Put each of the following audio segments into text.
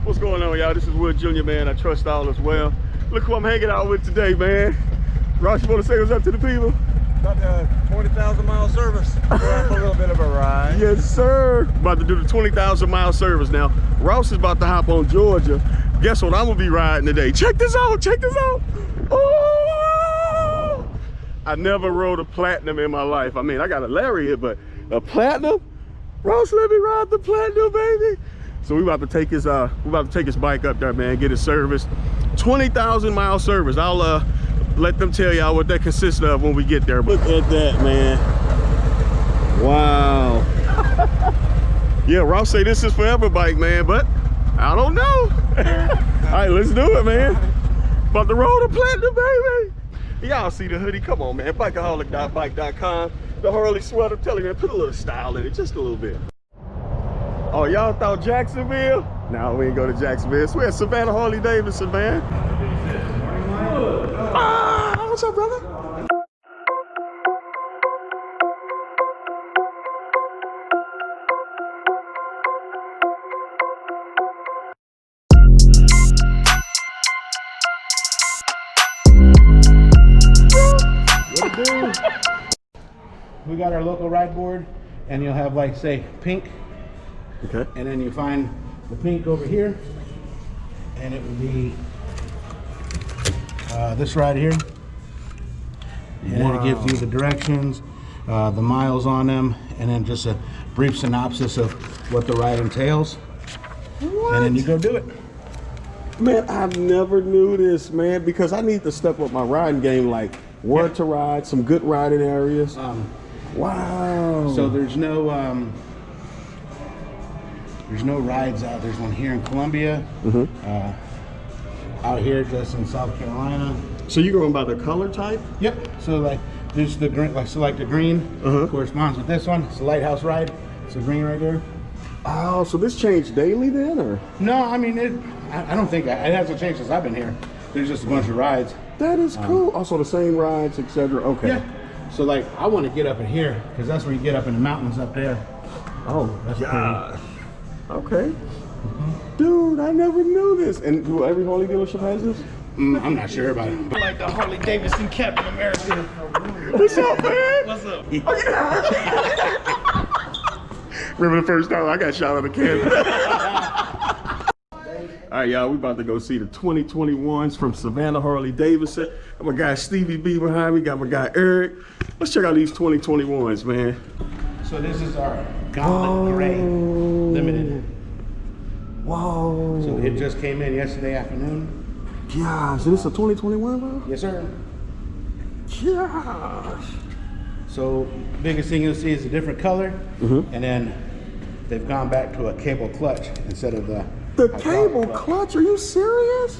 What's going on, y'all? This is Will Jr., man. I trust all is well. Look who I'm hanging out with today, man. Ross, you want to say what's up to the people? About the 20,000-mile service. We're out for a little bit of a ride. Yes, sir. About to do the 20,000-mile service now. Ross is about to hop on Georgia. Guess what I'm going to be riding today? Check this out. Check this out. Oh! I never rode a Platinum in my life. I mean, I got a Lariat, but a Platinum? Ross, let me ride the Platinum, baby. So we about to take his bike up there, man, get it serviced. 20,000-mile service. I'll let them tell y'all what that consists of when we get there. Look at that, man. Wow. Yeah, Ross say this is forever bike, man, but I don't know. All right, let's do it, man. About to roll the Platinum, baby. Y'all see the hoodie? Come on, man. Bikeaholic.bike.com. The Harley sweater. I'm telling you, man, put a little style in it, just a little bit. Oh, y'all thought Jacksonville? No, we ain't go to Jacksonville. We're at Savannah Harley Davidson, man. Ah, what's up, brother? What it do? We got our local ride board, and you'll have, like, say, pink. Okay. And then you find the pink over here, and it would be this right here. And then it gives you the directions, the miles on them, and then just a brief synopsis of what the ride entails. What? And then you go do it. Man, I never knew this, man, because I need to step up my riding game, like where to ride, some good riding areas. Wow. So there's no rides out. There's one here in Columbia, out here just in South Carolina. So you're going by the color type? Yep. So like there's the green, like select the green corresponds with this one. It's a lighthouse ride. It's a green right there. Oh, so this changed daily then, or? No, I mean I don't think it hasn't changed since I've been here. There's just a bunch of rides. That is cool. Also the same rides, etc. Okay. Yeah. So like I want to get up in here because that's where you get up in the mountains up there. Oh, that's gosh. Okay. Dude, I never knew this. And do every Harley dealership has this? I'm not sure about it. Like the Harley Davidson Captain America. What's up, man? What's up? Remember the first time I got shot on the camera? All right, y'all, we about to go see the 2021s from Savannah Harley Davidson. Got my guy Stevie B behind me, got my guy Eric. Let's check out these 2021s, man. So this is our Gauntlet Gray Limited. Whoa. So it just came in yesterday afternoon. Gosh, is this a 2021, bro? Yes, sir. Gosh. So biggest thing you'll see is a different color, and then they've gone back to a cable clutch instead of the cable clutch? Are you serious?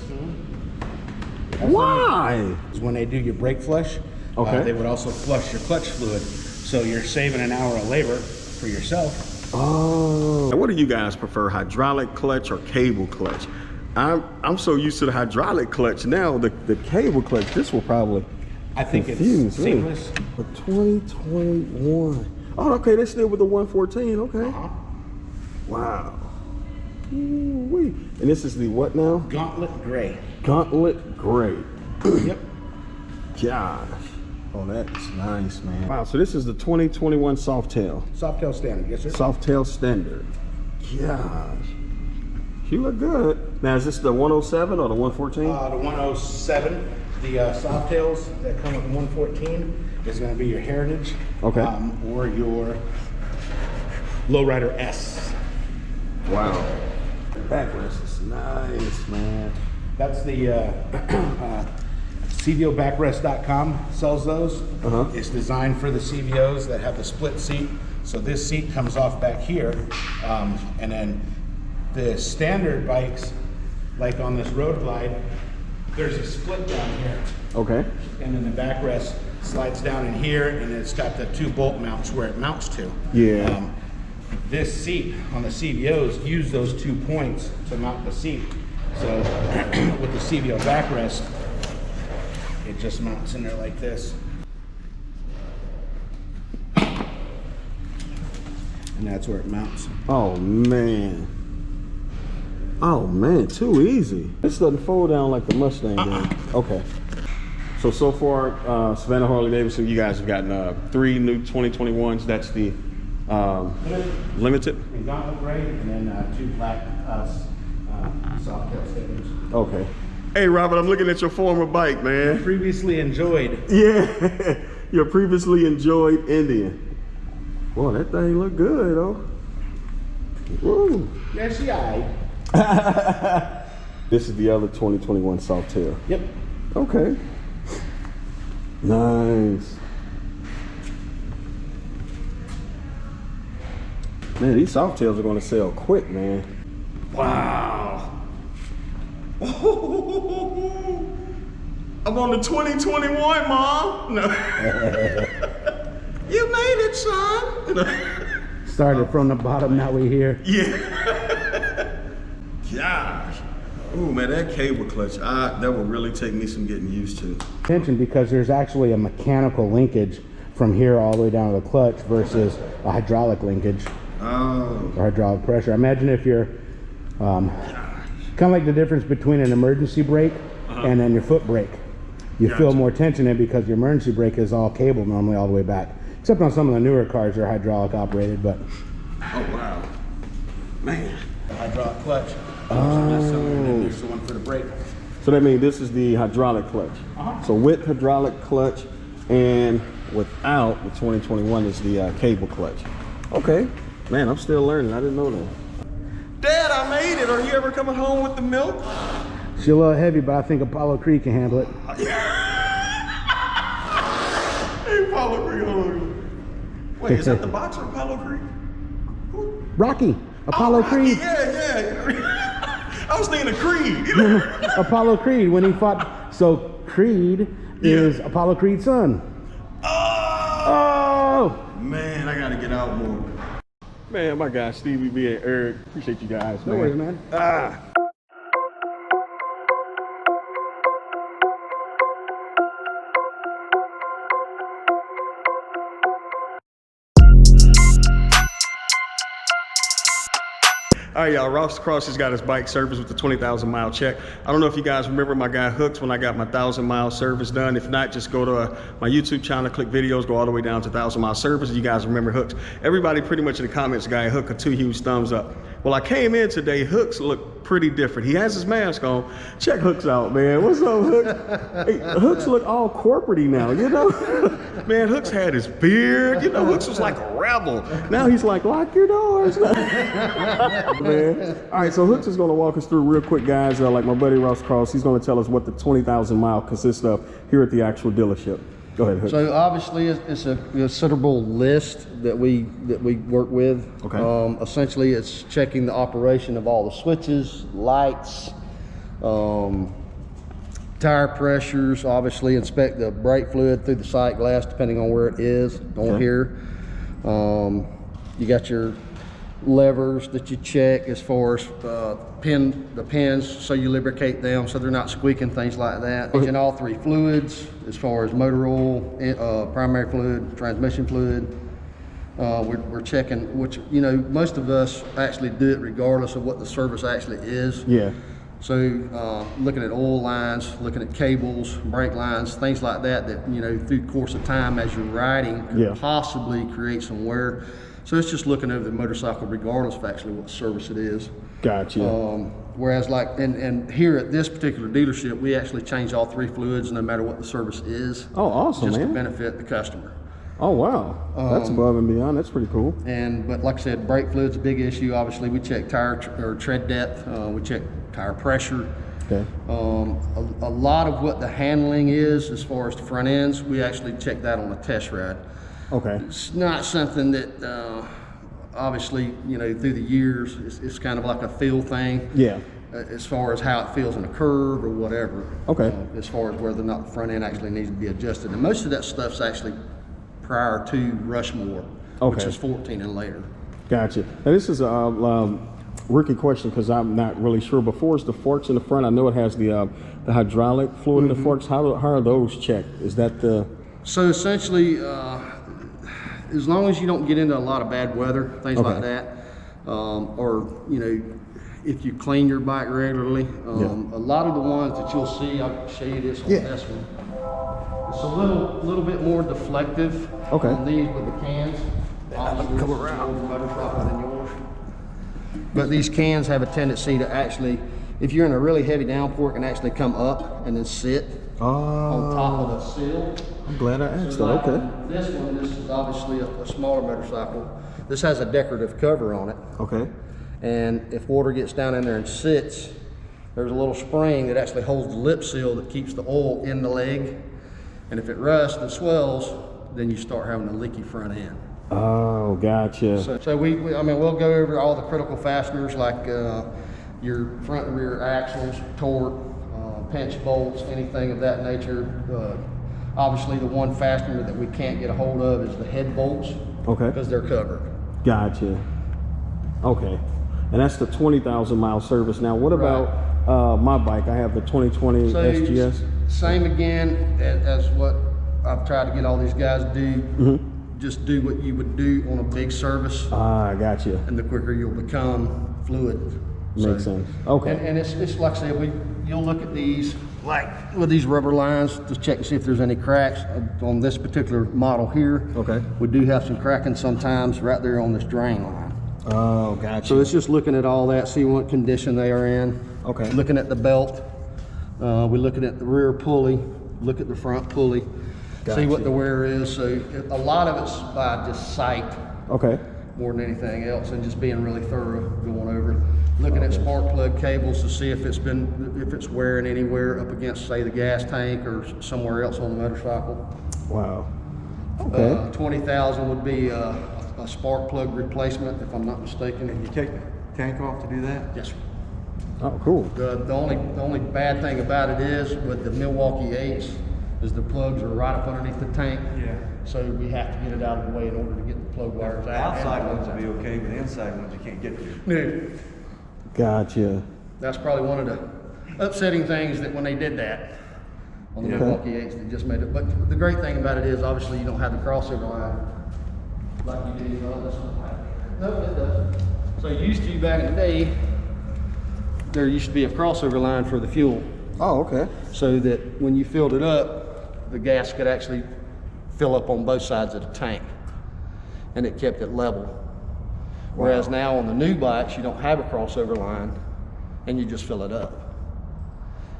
Why? When they do your brake flush, they would also flush your clutch fluid, so you're saving an hour of labor for yourself. Oh. What do you guys prefer, hydraulic clutch or cable clutch? I'm so used to the hydraulic clutch now. The cable clutch, this will probably I think confuse it's seamless. The 2021. Oh, okay, they're still with the 114. Okay. Wow. Ooh-wee. And this is the what now? Gauntlet Gray. Gauntlet Gray. Yep. Gosh. Oh, that's nice, man. Wow, so this is the 2021 Softail. Softail Standard, yes, sir. Softail Standard. Gosh. You look good. Now, is this the 107 or the 114? The 107. The Softails that come with the 114 is going to be your Heritage. Okay. Or your Lowrider S. Wow. Backrest is nice, man. That's the CVObackrest.com sells those. It's designed for the CVOs that have the split seat. So this seat comes off back here, and then the standard bikes, like on this Road Glide, there's a split down here. Okay. And then the backrest slides down in here, and it's got the two bolt mounts where it mounts to. Yeah. This seat on the CVOs use those 2 points to mount the seat. So with the CVO backrest, it just mounts in there like this. And that's where it mounts. Oh, man. Oh man, too easy. This doesn't fold down like the Mustang did. Okay. So far, Savannah Harley Davidson, you guys have gotten 3 new 2021s. That's the limited. And gauntlet gray, and then 2 black soft tail stickers. Okay. Hey Robert, I'm looking at your former bike, man. Previously enjoyed. Yeah, your previously enjoyed Indian. Boy, that thing look good, though. Woo. Yeah, she aight. This is the other 2021 soft tail. Yep. Okay. Nice. Man, these soft tails are going to sell quick, man. Wow. I'm on the 2021, Mom. No. You made it, son. Started from the bottom, now we're here. Yeah. Gosh. Ooh, man, that cable clutch, that will really take me some getting used to. Attention, because there's actually a mechanical linkage from here all the way down to the clutch versus a hydraulic linkage or hydraulic pressure. Imagine if you're kind of like the difference between an emergency brake and then your foot brake. You feel more tension in because your emergency brake is all cable normally all the way back. Except on some of the newer cars, they're hydraulic operated, but. Oh, wow. Man. Hydraulic clutch. Oh. There's the one for the brake. So that means this is the hydraulic clutch. So with hydraulic clutch and without the 2021 is the cable clutch. Okay. Man, I'm still learning. I didn't know that. Dad, I made it. Are you ever coming home with the milk? She's a little heavy, but I think Apollo Creed can handle it. Hey, Apollo Creed, hold on. Wait, is that the boxer Apollo Creed? Rocky. Apollo Creed. Yeah. I was thinking of Creed. Apollo Creed, when he fought. So Creed is Apollo Creed's son. Oh! Man, I gotta get out more. Man, my guy Stevie B and Eric, appreciate you guys, man. No worries, man. All right, y'all, Ross Cross has got his bike service with the 20,000 mile check. I don't know if you guys remember my guy Hooks when I got my 1,000 mile service done. If not, just go to my YouTube channel, click videos, go all the way down to 1,000 mile service. You guys remember Hooks. Everybody pretty much in the comments, guy Hook, 2 huge thumbs up. Well, I came in today, Hooks looked pretty different. He has his mask on. Check Hooks out, man. What's up, Hooks? Hey, Hooks look all corporate-y now, you know? Man, Hooks had his beard. You know, Hooks was like a rebel. Now he's like, lock your doors. Man. All right, so Hooks is going to walk us through real quick, guys. Like my buddy Ross Cross, he's going to tell us what the 20,000 mile consists of here at the actual dealership. Go ahead, Hooks. So obviously, it's a considerable list that we work with. Okay. Essentially, it's checking the operation of all the switches, lights, tire pressures. Obviously, inspect the brake fluid through the sight glass, depending on where it is on here. You got your levers that you check as far as the pins, so you lubricate them so they're not squeaking, things like that. And all 3 fluids as far as motor oil, primary fluid, transmission fluid. We're checking, which, you know, most of us actually do it regardless of what the service actually is. Yeah. So looking at oil lines, looking at cables, brake lines, things like that, you know, through the course of time as you're riding could possibly create some wear. So it's just looking over the motorcycle regardless of actually what service it is. Gotcha. Whereas like, and here at this particular dealership, we actually change all 3 fluids no matter what the service is. Oh, awesome, just man. to benefit the customer. Oh, wow. That's above and beyond. That's pretty cool. But like I said, brake fluid's a big issue. Obviously, we check tire or tread depth. We check tire pressure. Okay. A lot of what the handling is as far as the front ends, we actually check that on a test ride. Okay. It's not something that obviously, you know, through the years, it's kind of like a feel thing. Yeah. As far as how it feels in a curve or whatever. Okay. As far as whether or not the front end actually needs to be adjusted. And most of that stuff's actually prior to Rushmore, which is 14 and later. Gotcha. Now this is a rookie question because I'm not really sure. Before it's the forks in the front, I know it has the hydraulic fluid in the forks. How are those checked? Is that the... So essentially, as long as you don't get into a lot of bad weather, things like that, or, you know, if you clean your bike regularly. A lot of the ones that you'll see, I'll show you this on this one. It's a little bit more deflective on these with the cans. Obviously, come around. Motorcycle than yours. But these cans have a tendency to actually, if you're in a really heavy downpour, it can actually come up and then sit on top of the sill. I'm glad I asked So that. Okay. This is obviously a smaller motorcycle. This has a decorative cover on it. Okay. And if water gets down in there and sits, there's a little spring that actually holds the lip seal that keeps the oil in the leg. And if it rusts and swells, then you start having a leaky front end. Oh, gotcha. So we'll go over all the critical fasteners like your front and rear axles, torque, pinch bolts, anything of that nature. Obviously, the one fastener that we can't get a hold of is the head bolts. Okay. Because they're covered. Gotcha. Okay. And that's the 20,000 mile service. Now, what about my bike? I have the 2020 SGS. Same again as what I've tried to get all these guys to do. Just do what you would do on a big service. Ah, gotcha. And the quicker you'll become fluid. Makes sense. Okay. And it's like I said, you'll look at these like with these rubber lines to check to see if there's any cracks. On this particular model here, we do have some cracking sometimes right there on this drain line. Oh, gotcha. So it's just looking at all that, see what condition they are in. Okay. Looking at the belt. We're looking at the rear pulley. Look at the front pulley. See what the wear is. So a lot of it's by just sight. Okay. More than anything else, and just being really thorough going over it. Looking at spark plug cables to see if it's wearing anywhere up against, say, the gas tank or somewhere else on the motorcycle. Wow. Okay. 20,000 would be a spark plug replacement, if I'm not mistaken. You take the tank off to do that? Yes, sir. Oh, cool. The only bad thing about it is with the Milwaukee 8s is the plugs are right up underneath the tank. Yeah. So we have to get it out of the way in order to get the plug wires The out. outside ones will be okay, but the inside ones you can't get to. No. Gotcha. That's probably one of the upsetting things that when they did that on the Milwaukee 8s, they just made it. But the great thing about it is obviously you don't have the crossover line like you do on this one. No, it doesn't. So used to back in the day, there used to be a crossover line for the fuel. Oh, okay. So that when you filled it up, the gas could actually fill up on both sides of the tank, and it kept it level. Whereas now on the new bikes, you don't have a crossover line, and you just fill it up.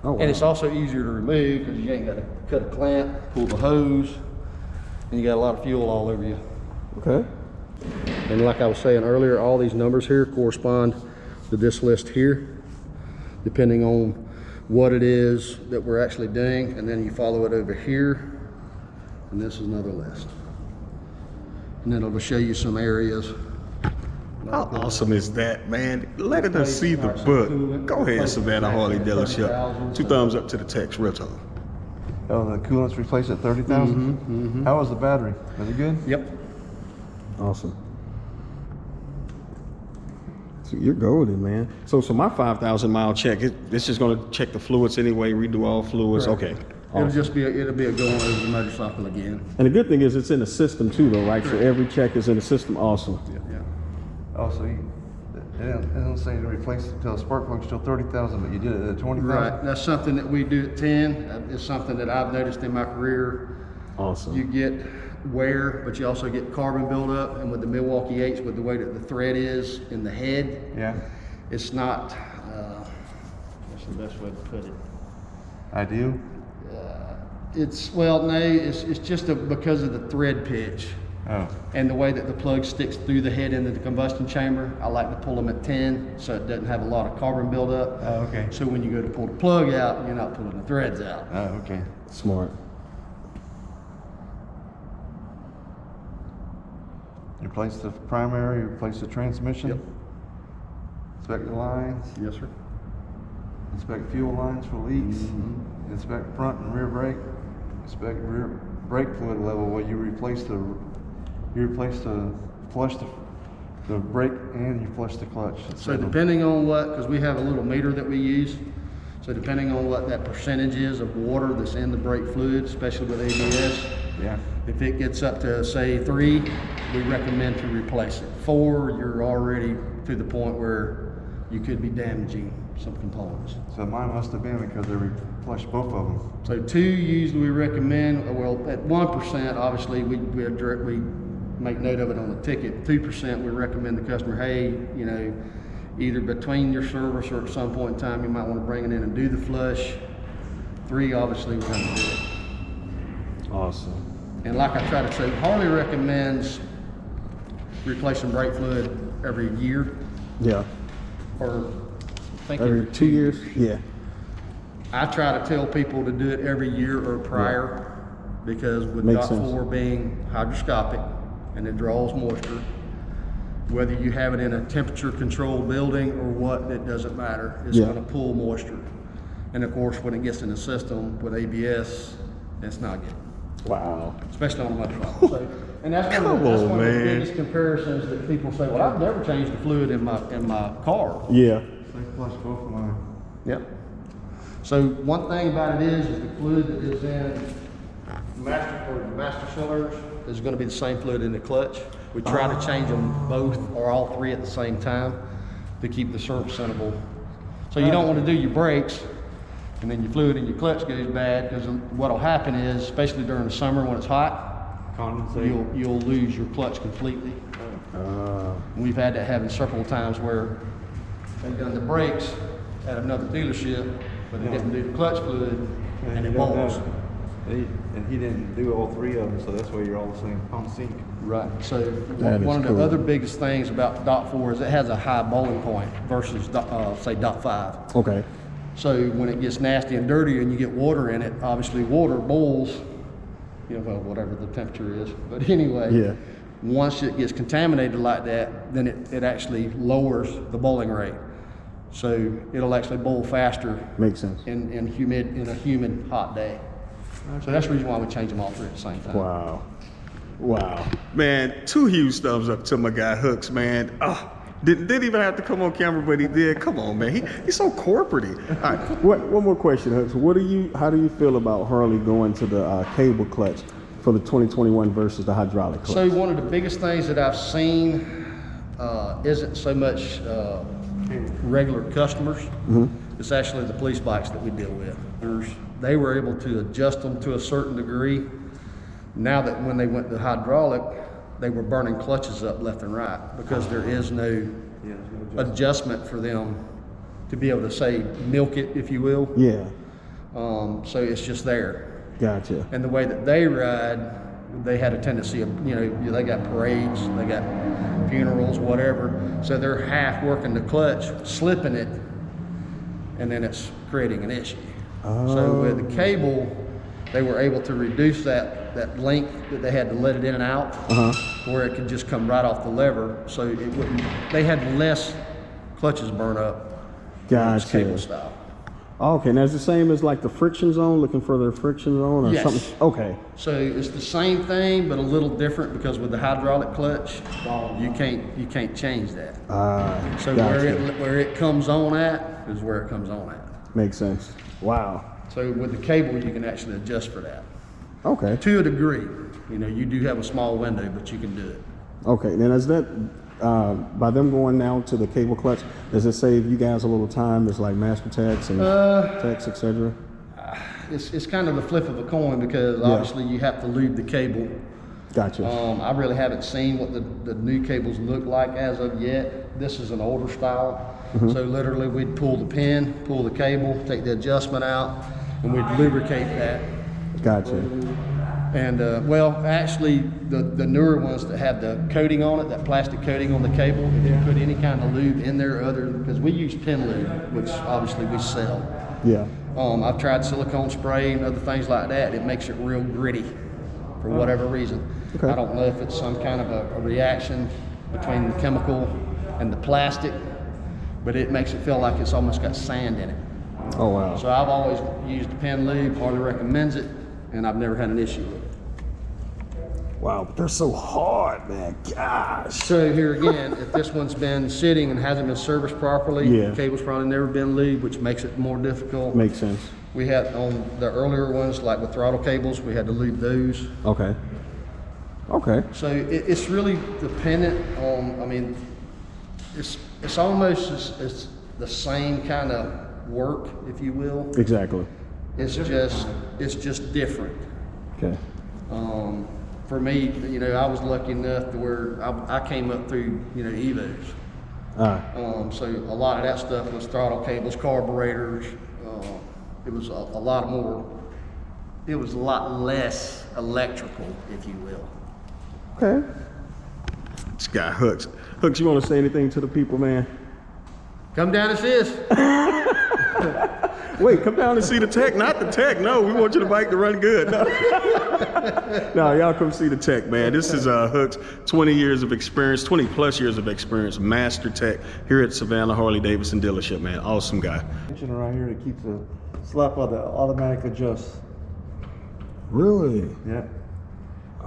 Oh, wow. And it's also easier to remove because you ain't got to cut a clamp, pull the hose, and you got a lot of fuel all over you. Okay. And like I was saying earlier, all these numbers here correspond to this list here, depending on what it is that we're actually doing, and then you follow it over here, and this is another list. And then it'll show you some areas. How awesome is that, man? Letting us see the book. Go ahead, Savannah Harley dealership. 2 thumbs up to the text, real talk. Oh, the coolant's replaced at 30,000? How was the battery? Was it good? Yep. Awesome. So you're golden, man. So my 5,000 mile check, it's just gonna check the fluids anyway, redo all fluids. Correct. Okay. It'll Awesome. just be it'll be a going over the motorcycle again. And the good thing is it's in the system too, though, right? So every check is in the system. Awesome. Yeah. Oh, so it doesn't say to replace it until the spark plug's still 30,000, but you did it at 20,000? Right. That's something that we do at 10. It's something that I've noticed in my career. Awesome. You get wear, but you also get carbon buildup, and with the Milwaukee 8s, with the way that the thread is in the head, Yeah. it's not. What's the best way to put it? Ideal? It's just because of the thread pitch. Oh. And the way that the plug sticks through the head into the combustion chamber, I like to pull them at 10 so it doesn't have a lot of carbon buildup. Oh, okay. So when you go to pull the plug out, you're not pulling the threads out. Oh, okay. Smart. You replace the primary, you replace the transmission? Yep. Inspect the lines, Yes, sir. inspect fuel lines for leaks, inspect front and rear brake, inspect rear brake fluid level where you replace the flush the brake and you flush the clutch. So depending on what, because we have a little meter that we use, so depending on what that percentage is of water that's in the brake fluid, especially with ABS, Yeah. if it gets up to say 3, we recommend to replace it. 4, you're already to the point where you could be damaging some components. So mine must have been because they reflushed both of them. So 2 usually we recommend, well at 1% obviously we make note of it on the ticket. 2% we recommend the customer, hey, you know, either between your service or at some point in time you might want to bring it in and do the flush. 3 obviously we're going to do it. Awesome. And like I try to say, Harley recommends replacing brake fluid every year. Yeah. Or I think Every 2 years? Yeah. I try to tell people to do it every year or prior because with Makes dot sense. 4 being hydroscopic and it draws moisture, whether you have it in a temperature controlled building or what, it doesn't matter. It's Yeah. going to pull moisture. And of course, when it gets in the system with ABS, it's not good. Wow. Especially on a motorcycle. So, and that's one of Come on, the man. biggest comparisons that people say, well, I've never changed the fluid in my car. Yeah. They flushed both of mine. Yep. So one thing about it is the fluid that is in master cylinders is going to be the same fluid in the clutch. We try to change them both or all 3 at the same time to keep the serviceable. So you don't want to do your brakes and then your fluid in your clutch goes bad, because what'll happen is, especially during the summer when it's hot, Condensate. you'll lose your clutch completely. We've had that happen several times where they've done the brakes at another dealership, but they didn't do the clutch fluid, and it bolts. And he didn't do all 3 of them, so that's why you're all the same on sync. Right. So That one is of the cool. other biggest things about dot 4 is it has a high boiling point versus say dot 5. Okay. So when it gets nasty and dirty and you get water in it, obviously water boils, you know, well, whatever the temperature is. But anyway, Yeah. once it gets contaminated like that, then it actually lowers the boiling rate. So it'll actually boil faster Makes sense. in a humid hot day. So that's the reason why we change them all 3 at the same time. Wow. Wow. Man, 2 huge thumbs up to my guy Hooks, man. Didn't even have to come on camera, but he did. Come on, man. He's so corporate-y. All right. One more question, Hooks. How do you feel about Harley going to the cable clutch for the 2021 versus the hydraulic clutch? So one of the biggest things that I've seen isn't so much regular customers. It's actually the police bikes that we deal with. They were able to adjust them to a certain degree. Now that when they went to hydraulic, they were burning clutches up left and right because there is no adjustment for them to be able to say milk it, if you will. Yeah. So it's just there. Gotcha. And the way that they ride, they had a tendency of, you know, they got parades, they got funerals, whatever. So they're half working the clutch, slipping it, and then it's creating an issue. So with the cable, they were able to reduce that length that they had to let it in and out, where it could just come right off the lever. So it wouldn't, they had less clutches burn up. Gotcha. Cable style. Okay, now it's the same as like the friction zone, looking for the friction zone or Yes. something? Okay. So it's the same thing, but a little different because with the hydraulic clutch, you can't change that. So gotcha. where it comes on at is where it comes on at. Makes sense. Wow. So with the cable, you can actually adjust for that Okay. to a degree. You know, you do have a small window, but you can do it. Okay, then is that, by them going now to the cable clutch, does it save you guys a little time? There's like master techs and techs, etc. It's kind of the flip of a coin because obviously you have to lube the cable. Gotcha. I really haven't seen what the new cables look like as of yet. This is an older style. So literally we'd pull the pin, pull the cable, take the adjustment out, and we'd lubricate that. Gotcha. And well, actually the newer ones that have the coating on it, that plastic coating on the cable, if you put any kind of lube in there other, because we use pin lube, which obviously we sell. Yeah. I've tried silicone spray and other things like that. It makes it real gritty for whatever reason. Okay. I don't know if it's some kind of a reaction between the chemical and the plastic, but it makes it feel like it's almost got sand in it. Oh, wow. So I've always used pen lube, Harley recommends it, and I've never had an issue with it. Wow, but they're so hard, man. Gosh. So here again, if this one's been sitting and hasn't been serviced properly, Yeah. the cable's probably never been lubed, which makes it more difficult. Makes sense. We had on the earlier ones, like with throttle cables, we had to lube those. Okay. Okay. So it's really dependent on, I mean, it's almost the same kind of work, if you will. Exactly. It's just different. Okay. For me, you know, I was lucky enough to where I came up through, you know, Evos. So a lot of that stuff was throttle cables, carburetors. It was a lot more. It was a lot less electrical, if you will. Okay. This guy Hooks. Hooks, you want to say anything to the people, man? Come down and see us. Wait, come down and see the Tech, not the Tech. No, we want your bike to run good. No, y'all come see the Tech, man. This is Hooks, 20 years of experience, 20 plus years of experience, master tech here at Savannah Harley Davidson dealership, man. Awesome guy. Tension right here to keep the slap on the automatic adjust. Really? Yeah.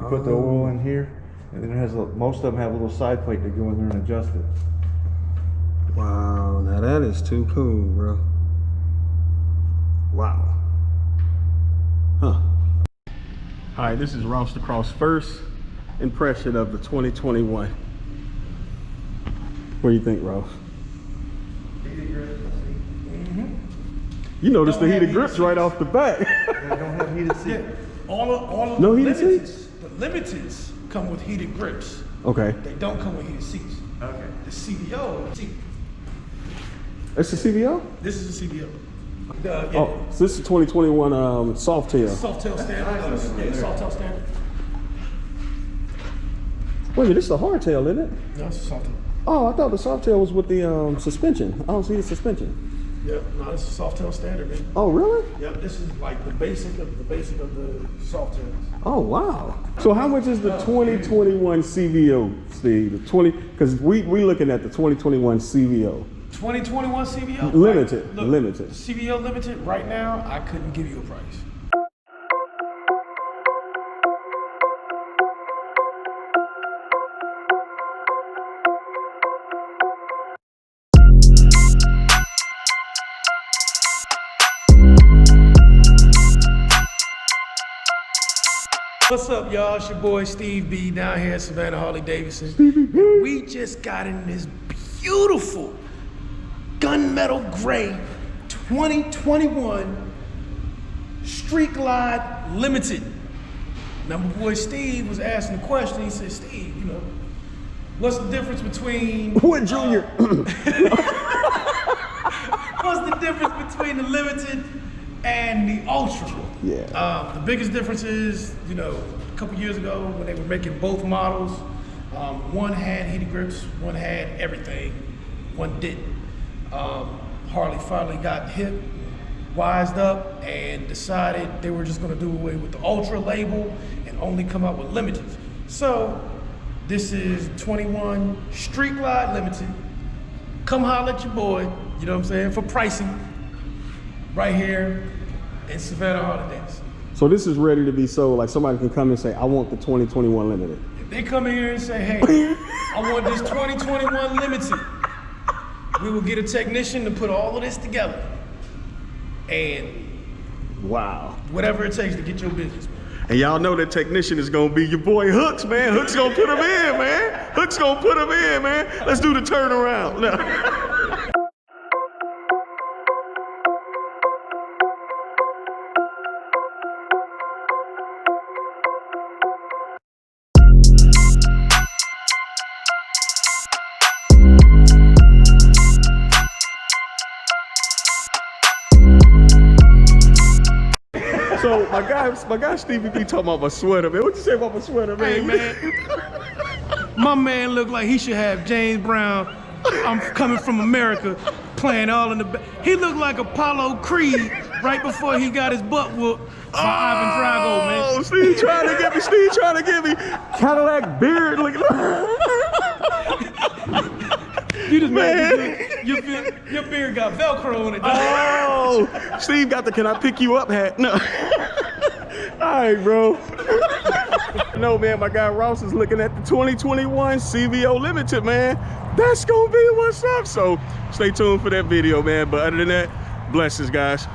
You put the oil in here, and then it has most of them have a little side plate to go in there and adjust it. Wow, now that is too cool, bro. Wow. Huh. All right, this is Ross Lacrosse first impression of the 2021. What do you think, Ross? You noticed the heated grips right off the bat. They don't have heated seat. All of No the heated limiteds, seats? the limiteds come with heated grips. Okay. They don't come with heated seats. Okay. The CVO, see, It's the CVO? this is the CVO. Oh, so this is 2021 Softail. Softail standard. Yeah, Softail standard. Wait a minute, this is the hardtail, isn't it? No, it's a Softail. Oh, I thought the Softail was with the suspension. I don't see the suspension. Yep, no, this is Softail standard, man. Oh, really? Yep, this is like the basic of the Softails. Oh, wow. So how much is the 2021 CVO, Steve? The 20, because we looking at the 2021 CVO. 2021 CVO? Limited, Right, look, limited. CVO limited, right now, I couldn't give you a price. What's up, y'all? It's your boy Steve B down here at Savannah Harley Davidson. Stevie B. We just got in this beautiful gunmetal gray 2021 Street Glide Limited. Now my boy Steve was asking the question. He said, Steve, you know, what's the difference between What, Junior? what's the difference between the Limited and the Ultra? Yeah. The biggest difference is, you know, a couple years ago when they were making both models, one had heated grips, one had everything, one didn't. Harley finally got hip, wised up, and decided they were just gonna do away with the Ultra label and only come out with Limited. So this is 21 Street Glide Limited. Come holler at your boy, you know what I'm saying, for pricing right here in Savannah Harley Davidson. So this is ready to be sold. Like somebody can come and say, I want the 2021 Limited. If they come in here and say, hey, I want this 2021 Limited, we will get a technician to put all of this together and Wow. whatever it takes to get your business, man. And y'all know that technician is gonna be your boy Hooks, man. Hooks gonna put him in, man. Hooks gonna put him in, man. Let's do the turnaround. Now. So my guy Stevie B talking about my sweater, man. What you say about my sweater, man? Hey, man. My man look like he should have James Brown, I'm coming from America, playing all in the back. He looked like Apollo Creed right before he got his butt whooped by Ivan Drago, man. Oh, Steve trying to get me. Steve trying to get me. Cadillac beard. Look. You just Man. made your beard got Velcro on it. Oh, Steve got the "Can I pick you up" hat. No. All right, bro. No, man, my guy Ross is looking at the 2021 CVO Limited, man. That's gonna be what's up. So stay tuned for that video, man. But other than that, blessings, guys.